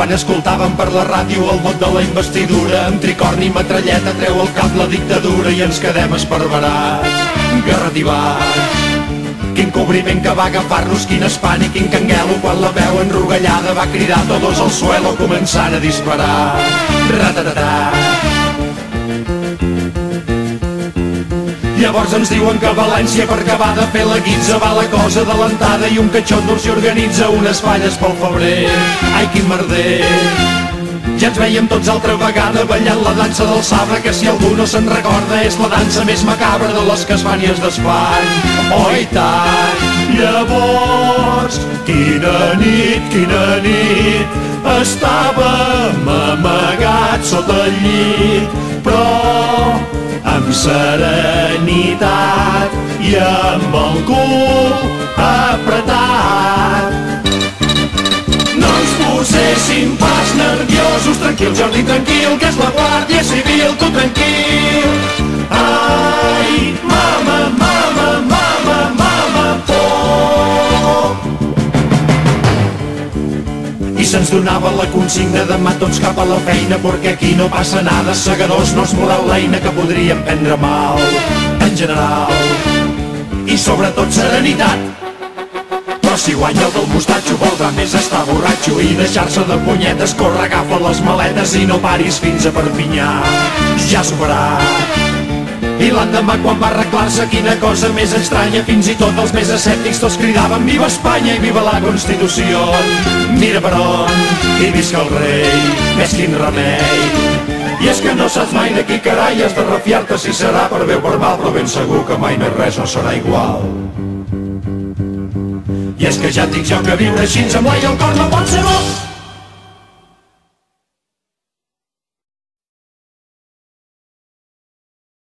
quan escoltàvem per la ràdio el vot de la investidura, amb tricorni i metralleta treu al cap la dictadura i ens quedem esparverats, garrativats. Quin cobriment que va agafar-nos, quin espant i quin canguelo, quan la veu enrogallada va cridar todos al suelo, començant a disparar. Ratatatà. Llavors ens diuen que a València per acabar de fer la guitza va la cosa adelantada i un catxondo s'hi organitza unes falles pel febrer. Ai, quin merder! Ja ens veiem tots altra vegada ballant la dansa del sabre, que si algú no se'n recorda és la dansa més macabra de les que es fan i es desfan. Oh, i tant! Llavors, quina nit, estàvem amagats sota el llit, però amb serenitat i amb el cul apretat. No ens poséssim pas nerviosos, tranquil, Jordi, tranquil, que és la Guàrdia Civil, tu tranquil. Ai, mama, mama, mama, mama, por. I se'ns donava la consigna demà tots cap a la feina, perquè aquí no passa nada, segadors no es moral l'eina que podríem prendre mal, en general. I sobretot serenitat. Però si guanya el del mostatxo voldrà més estar borratxo i deixar-se de punyetes, corre, agafa les maletes i no paris fins a Perpinyà. Ja superat. I l'endemà quan va arreglar-se, quina cosa més estranya, fins i tot els més escèptics tots cridaven viva Espanya i viva la Constitució. Mira per on, i visca el rei, més quin remei. I és que no saps mai de qui carai has de refiar-te, si serà per bé o per mal, però ben segur que mai més res no serà igual. I és que ja et dic jo que viure així amb l'ai al cor no pot ser